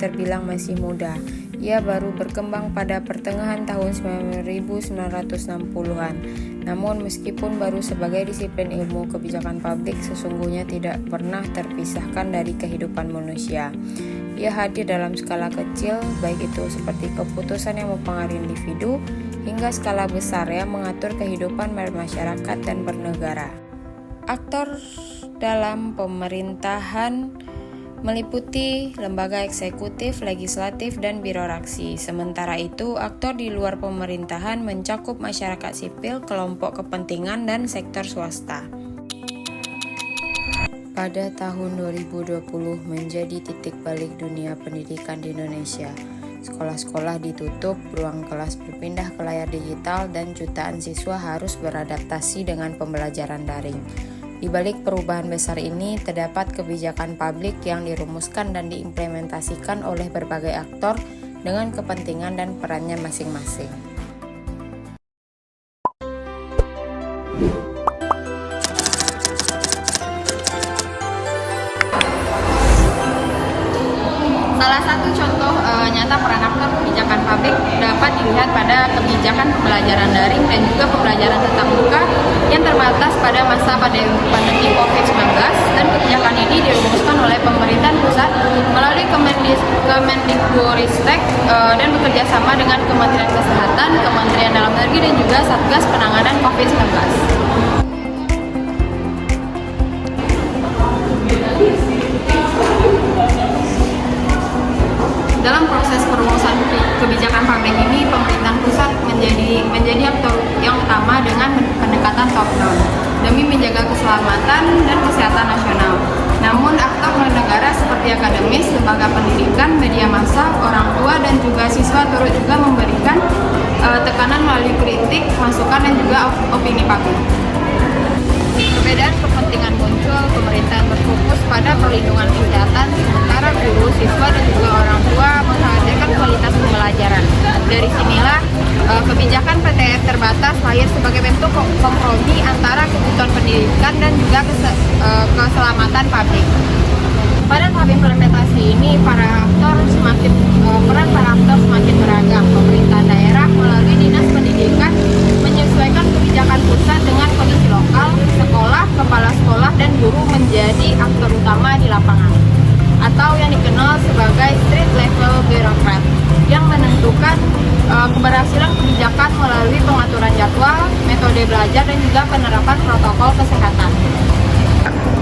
terbilang masih muda. Ia baru berkembang pada pertengahan tahun 1960-an. Namun meskipun baru sebagai disiplin ilmu, kebijakan publik sesungguhnya tidak pernah terpisahkan dari kehidupan manusia. Ia hadir dalam skala kecil, baik itu seperti keputusan yang mempengaruhi individu, hingga skala besar yang mengatur kehidupan bermasyarakat dan bernegara. Aktor dalam pemerintahan meliputi lembaga eksekutif, legislatif, dan birokrasi. Sementara itu, aktor di luar pemerintahan mencakup masyarakat sipil, kelompok kepentingan, dan sektor swasta. Pada tahun 2020 menjadi titik balik dunia pendidikan di Indonesia. Sekolah-sekolah ditutup, ruang kelas berpindah ke layar digital, dan jutaan siswa harus beradaptasi dengan pembelajaran daring. Di balik perubahan besar ini, terdapat kebijakan publik yang dirumuskan dan diimplementasikan oleh berbagai aktor dengan kepentingan dan perannya masing-masing. Salah satu contoh nyata peran aktor kebijakan publik dapat dilihat pada kebijakan pembelajaran daring dan juga pembelajaran tatap muka yang terbatas pada masa pandemi COVID-19, dan kebijakan ini dirumuskan oleh pemerintahan pusat melalui Kemendikbudristek dan bekerja sama dengan Kementerian Kesehatan, Kementerian Dalam Negeri, dan juga Satgas Penanganan COVID-19. Dalam proses perumusan kebijakan publik ini, pemerintahan pusat menjadi aktor yang utama dengan pendekatan top-down demi menjaga keselamatan dan kesehatan nasional. Namun, aktor negara seperti akademis, lembaga pendidikan, media massa, orang tua, dan juga siswa turut juga memberikan tekanan melalui kritik, masukan, dan juga opini publik. Perbedaan kepentingan muncul, pemerintahan berfokus pada perlindungan kesehatan, sementara guru, siswa, dan juga orang tua menghadirkan kualitas pembelajaran. Dari sinilah kebijakan PTM terbatas lahir sebagai bentuk kompromi antara kebutuhan pendidikan dan juga keselamatan publik. Pada tahap implementasi ini, peran para aktor semakin beragam. Pemerintah daerah melalui Dinas Pendidikan menyesuaikan kebijakan pusat dengan kondisi lokal. Sekolah, kepala sekolah, dan guru menjadi aktor utama di lapangan, atau yang dikenal sebagai street level bureaucrat, yang menentukan keberhasilan kebijakan melalui pengaturan jadwal, metode belajar, dan juga penerapan protokol kesehatan.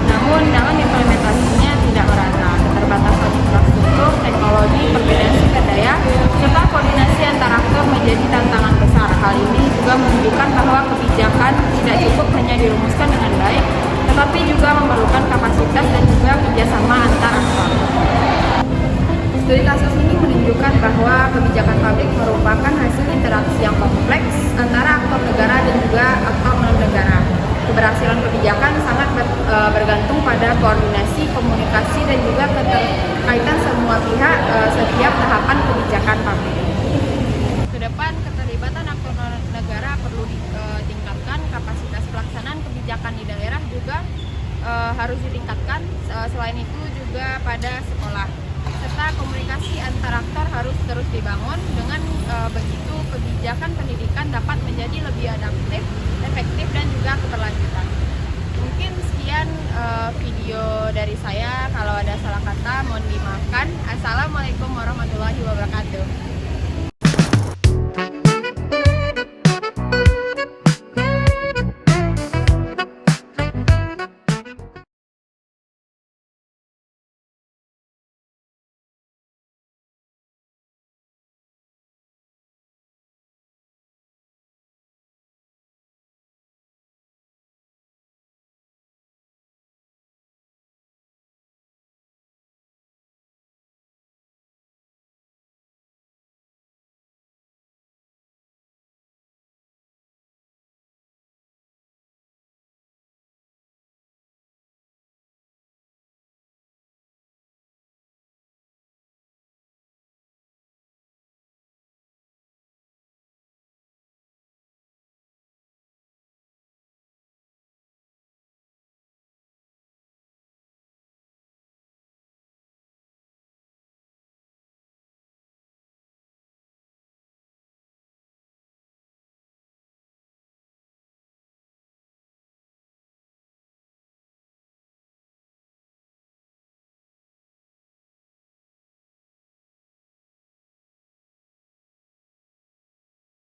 Namun dalam implementasinya tidak merata. Keterbatasan infrastruktur, teknologi, perbedaan sumber daya, serta koordinasi antar aktor menjadi tantangan besar. Hal ini juga menunjukkan bahwa kebijakan tidak cukup hanya dirumuskan dengan baik, tetapi juga memerlukan kapasitas dan juga kerjasama antar aktor. Studi kasus ini menunjukkan bahwa kebijakan publik merupakan hasil interaksi yang kompleks antara aktor negara dan juga aktor non-negara. Keberhasilan kebijakan sangat bergantung pada koordinasi, komunikasi, dan juga keterkaitan semua pihak setiap tahapan kebijakan publik. Kedepan, keterlibatan aktor negara perlu ditingkatkan, kapasitas pelaksanaan kebijakan di daerah juga harus ditingkatkan. Selain itu juga pada sekolah, serta komunikasi antar aktor harus terus dibangun. Dengan begitu, kebijakan pendidikan dapat menjadi lebih adaptif, efektif, dan juga keberlanjutan. Mungkin sekian video dari saya. Kalau ada salah kata mohon dimaafkan. Assalamualaikum warahmatullahi wabarakatuh.